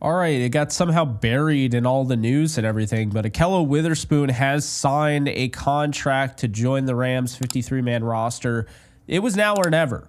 All right, it got somehow buried in all the news and everything, but Ahkello Witherspoon has signed a contract to join the Rams 53-man roster. It was now or never.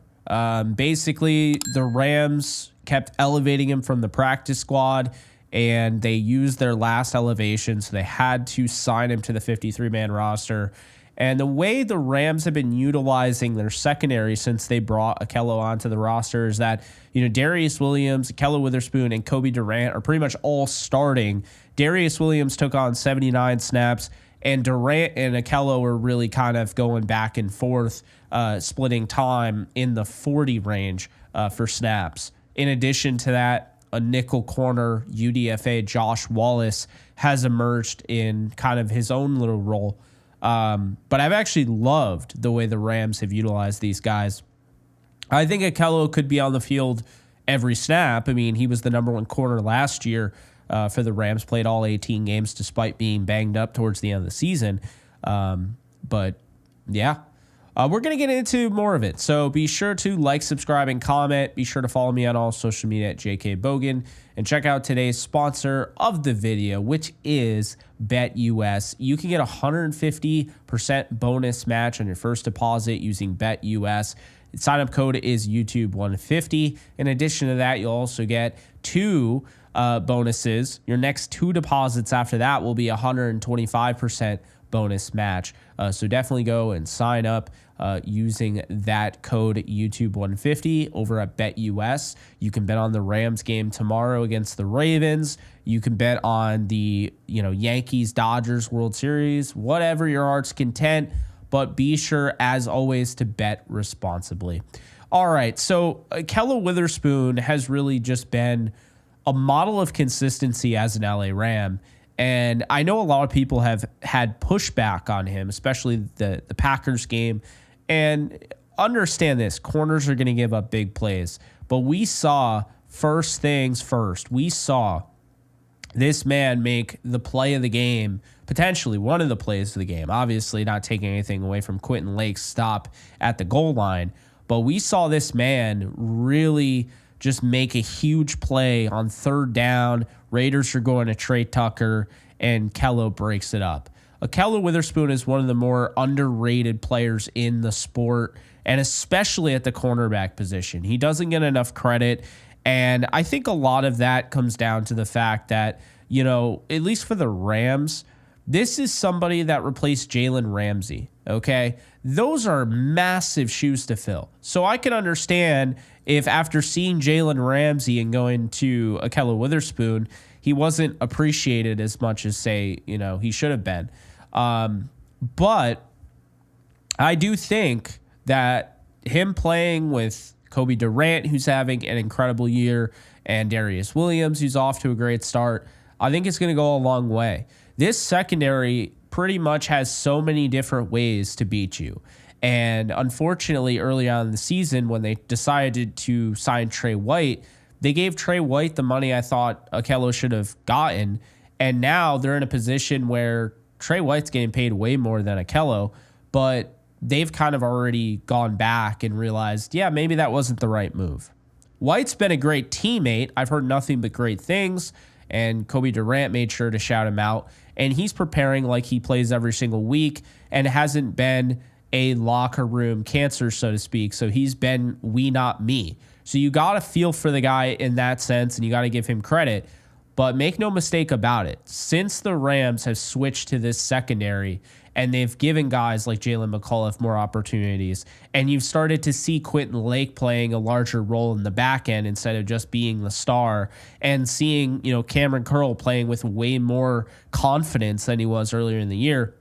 Basically, the Rams kept elevating him from the practice squad, and they used their last elevation, so they had to sign him to the 53-man roster. And the way the Rams have been utilizing their secondary since they brought Ahkello onto the roster is that, Darius Williams, Ahkello Witherspoon, and Kobe Durant are pretty much all starting. Darius Williams took on 79 snaps, and Durant and Ahkello were really kind of going back and forth, splitting time in the 40 range for snaps. In addition to that, a nickel corner, UDFA Josh Wallace, has emerged in kind of his own little role. But I've actually loved the way the Rams have utilized these guys. I think Ahkello could be on the field every snap. I mean, he was the number one corner last year for the Rams, played all 18 games despite being banged up towards the end of the season. But yeah, we're going to get into more of it. So be sure to like, subscribe, and comment. Be sure to follow me on all social media at JKBogan. And check out today's sponsor of the video, which is BetUS. You can get a 150% bonus match on your first deposit using BetUS. The sign-up code is YouTube150. In addition to that, you'll also get two bonuses. Your next two deposits after that will be 125% bonus match. So definitely go and sign up using that code YouTube150 over at BetUS. You can bet on the Rams game tomorrow against the Ravens. You can bet on the Yankees Dodgers World Series, whatever your heart's content. But be sure, as always, to bet responsibly. All right, so Ahkello Witherspoon has really just been a model of consistency as an LA Ram. And I know a lot of people have had pushback on him, especially the Packers game. And understand this, corners are going to give up big plays. But we saw, first things first, we saw this man make the play of the game, potentially one of the plays of the game. Obviously not taking anything away from Quentin Lake's stop at the goal line. But we saw this man really just make a huge play on third down. Raiders are going to Trey Tucker, and Ahkello breaks it up. Ahkello Witherspoon is one of the more underrated players in the sport, and especially at the cornerback position. He doesn't get enough credit, and I think a lot of that comes down to the fact that, at least for the Rams, this is somebody that replaced Jalen Ramsey, okay? Those are massive shoes to fill. So I can understand if after seeing Jalen Ramsey and going to Ahkello Witherspoon, he wasn't appreciated as much as, say, he should have been. But I do think that him playing with Kobe Durant, who's having an incredible year, and Darius Williams, who's off to a great start, I think it's going to go a long way. This secondary pretty much has so many different ways to beat you. And unfortunately, early on in the season, when they decided to sign Trey White, they gave Trey White the money I thought Ahkello should have gotten. And now they're in a position where Trey White's getting paid way more than Ahkello, but they've kind of already gone back and realized, yeah, maybe that wasn't the right move. White's been a great teammate. I've heard nothing but great things, and Kobe Durant made sure to shout him out. And he's preparing like he plays every single week and hasn't been a locker room cancer, so to speak. So he's been we, not me. So you got to feel for the guy in that sense, and you got to give him credit. But make no mistake about it. Since the Rams have switched to this secondary and they've given guys like Jalen McAuliffe more opportunities, and you've started to see Quentin Lake playing a larger role in the back end instead of just being the star, and seeing, Cameron Curl playing with way more confidence than he was earlier in the year,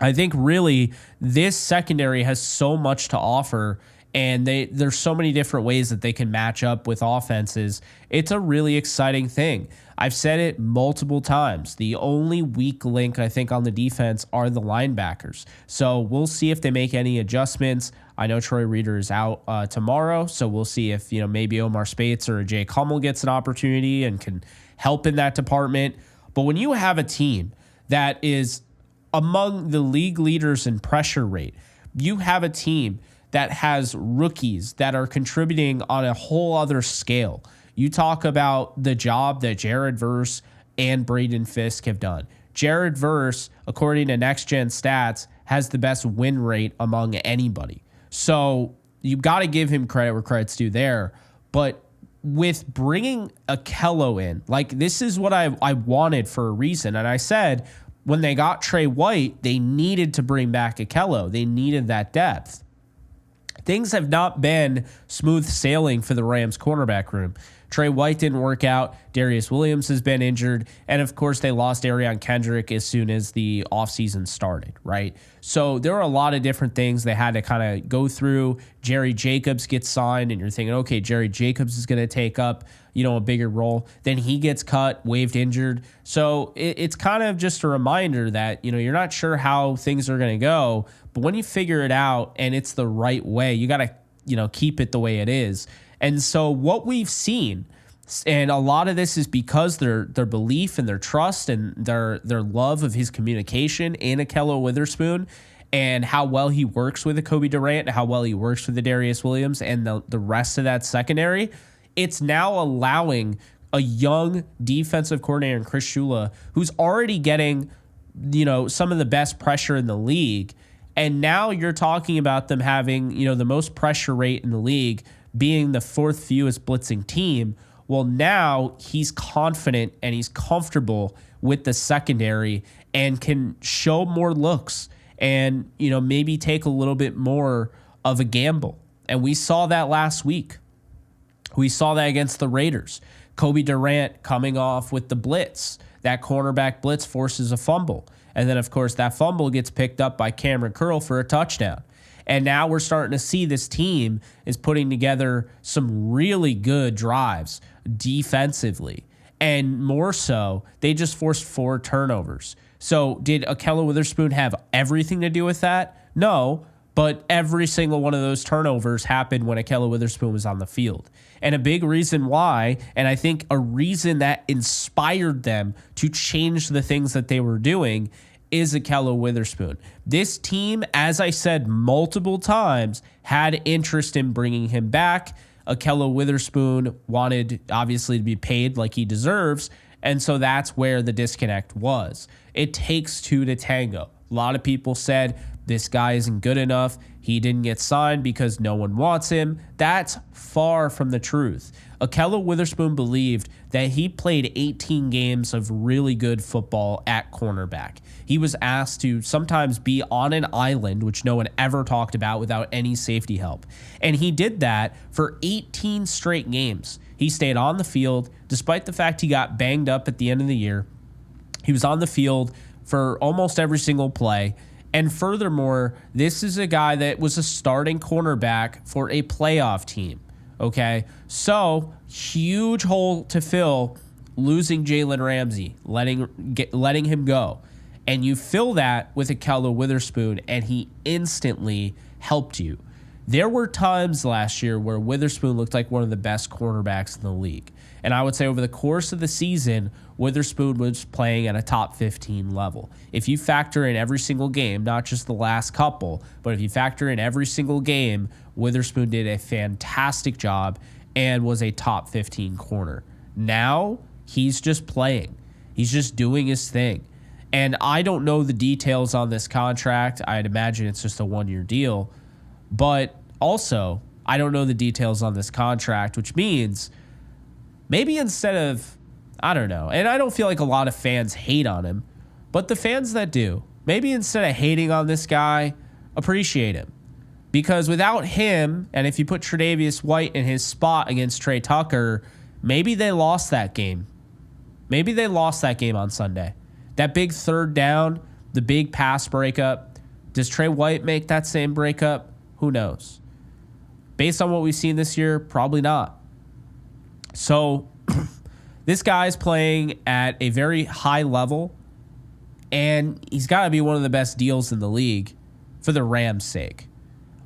I think really this secondary has so much to offer, and there's so many different ways that they can match up with offenses. It's a really exciting thing. I've said it multiple times. The only weak link, I think, on the defense are the linebackers. So we'll see if they make any adjustments. I know Troy Reeder is out tomorrow, so we'll see if maybe Omar Spates or Jake Hummel gets an opportunity and can help in that department. But when you have a team that is among the league leaders in pressure rate, you have a team that has rookies that are contributing on a whole other scale. You talk about the job that Jared Verse and Braden Fisk have done. Jared Verse, according to Next Gen Stats, has the best win rate among anybody. So you've got to give him credit where credit's due there. But with bringing Ahkello in, like, this is what I wanted for a reason. And I said when they got Trey White, they needed to bring back Ahkello. They needed that depth. Things have not been smooth sailing for the Rams cornerback room. Trey White didn't work out. Darius Williams has been injured. And, of course, they lost Arion Kendrick as soon as the offseason started, right? So there are a lot of different things they had to kind of go through. Jerry Jacobs gets signed, and you're thinking, okay, Jerry Jacobs is going to take up, a bigger role. Then he gets cut, waived, injured. So it's kind of just a reminder that, you're not sure how things are going to go. But when you figure it out and it's the right way, you got to, keep it the way it is. And so what we've seen, and a lot of this is because their belief and their trust and their love of his communication in Ahkello Witherspoon and how well he works with the Kobe Durant, and how well he works with the Darius Williams and the rest of that secondary, it's now allowing a young defensive coordinator in Chris Shula, who's already getting, some of the best pressure in the league. And now you're talking about them having, the most pressure rate in the league, being the fourth fewest blitzing team. Well, now he's confident and he's comfortable with the secondary and can show more looks and, maybe take a little bit more of a gamble. And we saw that last week. We saw that against the Raiders. Kobe Durant coming off with the blitz. That cornerback blitz forces a fumble. And then, of course, that fumble gets picked up by Cameron Curl for a touchdown. And now we're starting to see this team is putting together some really good drives defensively. And more so, they just forced 4 turnovers. So did Ahkello Witherspoon have everything to do with that? No, but every single one of those turnovers happened when Ahkello Witherspoon was on the field. And a big reason why, and I think a reason that inspired them to change the things that they were doing, is Ahkello Witherspoon. This team, as I said multiple times, had interest in bringing him back. Ahkello Witherspoon wanted, obviously, to be paid like he deserves, and so that's where the disconnect was. It takes 2 to tango. A lot of people said, this guy isn't good enough. He didn't get signed because no one wants him. That's far from the truth. Ahkello Witherspoon believed that he played 18 games of really good football at cornerback. He was asked to sometimes be on an island, which no one ever talked about, without any safety help. And he did that for 18 straight games. He stayed on the field, despite the fact he got banged up at the end of the year. He was on the field for almost every single play. And furthermore, this is a guy that was a starting cornerback for a playoff team. Okay, so huge hole to fill, losing Jalen Ramsey, letting him go. And you fill that with Ahkello Witherspoon, and he instantly helped you. There were times last year where Witherspoon looked like one of the best cornerbacks in the league. And I would say over the course of the season, Witherspoon was playing at a top 15 level. If you factor in every single game, not just the last couple, but if you factor in every single game, Witherspoon did a fantastic job and was a top 15 corner. Now, he's just playing. He's just doing his thing. And I don't know the details on this contract. I'd imagine it's just a one-year deal. But also, I don't know the details on this contract, which means maybe instead of, I don't know, and I don't feel like a lot of fans hate on him, but the fans that do, maybe instead of hating on this guy, appreciate him. Because without him, and if you put Tre'Davious White in his spot against Trey Tucker, maybe they lost that game. Maybe they lost that game on Sunday. That big third down, the big pass breakup, does Trey White make that same breakup? Who knows? Based on what we've seen this year, probably not. So this guy's playing at a very high level, and he's got to be one of the best deals in the league for the Rams' sake.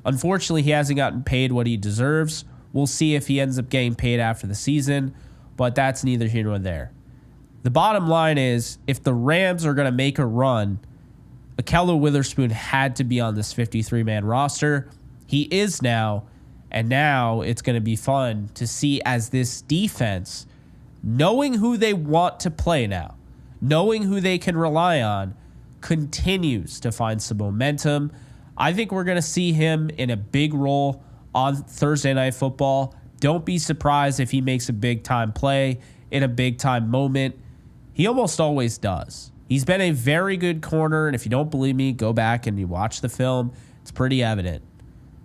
Unfortunately, he hasn't gotten paid what he deserves. We'll see if he ends up getting paid after the season, but that's neither here nor there. The bottom line is, if the Rams are going to make a run, Ahkello Witherspoon had to be on this 53-man roster. He is now, And now it's going to be fun to see as this defense, knowing who they want to play now, knowing who they can rely on, continues to find some momentum. I think we're going to see him in a big role on Thursday Night Football. Don't be surprised if he makes a big-time play in a big-time moment. He almost always does. He's been a very good corner, and if you don't believe me, go back and you watch the film. It's pretty evident.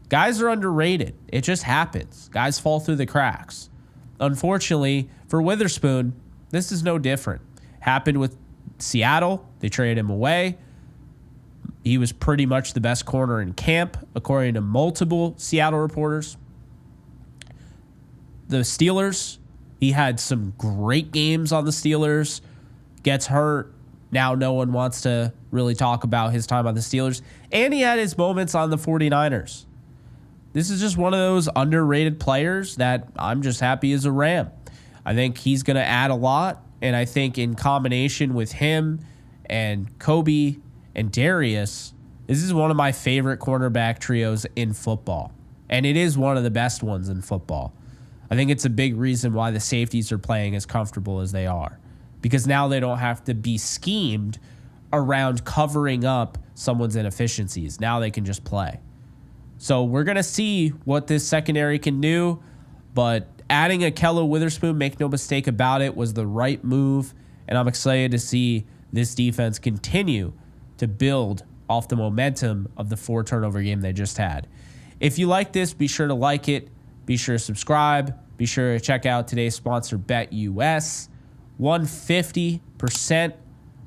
Guys are underrated. It just happens. Guys fall through the cracks. Unfortunately, for Witherspoon, this is no different. Happened with Seattle. They traded him away. He was pretty much the best corner in camp, according to multiple Seattle reporters. The Steelers, he had some great games on the Steelers. Gets hurt. Now no one wants to really talk about his time on the Steelers. And he had his moments on the 49ers. This is just one of those underrated players that I'm just happy is a Ram. I think he's going to add a lot. And I think in combination with him and Kobe and Darius, this is one of my favorite cornerback trios in football. And it is one of the best ones in football. I think it's a big reason why the safeties are playing as comfortable as they are. Because now they don't have to be schemed around covering up someone's inefficiencies. Now they can just play. So we're going to see what this secondary can do. But adding Ahkello Witherspoon, make no mistake about it, was the right move. And I'm excited to see this defense continue to build off the momentum of the 4 turnover game they just had. If you like this, be sure to like it. Be sure to subscribe. Be sure to check out today's sponsor, BetUS. 150%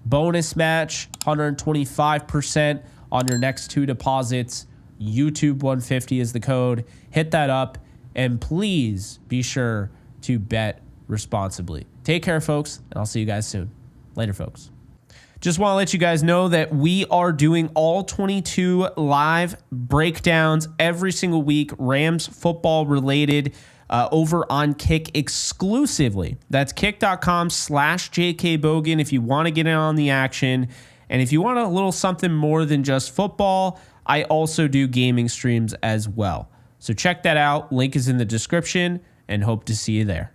bonus match, 125% on your next 2 deposits. YouTube 150 is the code. Hit that up, and please be sure to bet responsibly. Take care, folks, and I'll see you guys soon. Later, folks. Just want to let you guys know that we are doing all 22 live breakdowns every single week, Rams football related, over on Kick exclusively. That's kick.com/JKBogan if you want to get in on the action. And if you want a little something more than just football, I also do gaming streams as well. So check that out. Link is in the description, and hope to see you there.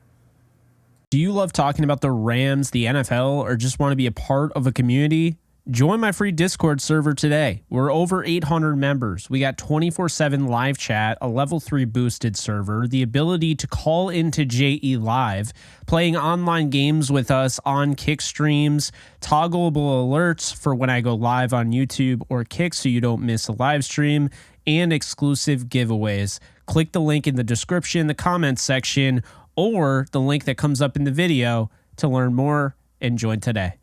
Do you love talking about the Rams, the NFL, or just want to be a part of a community? Join my free Discord server today. We're over 800 members. We got 24/7 live chat, a level 3 boosted server, the ability to call into JE Live, playing online games with us on Kick streams, toggleable alerts for when I go live on YouTube or Kick so you don't miss a live stream, and exclusive giveaways. Click the link in the description, the comments section, or the link that comes up in the video to learn more and join today.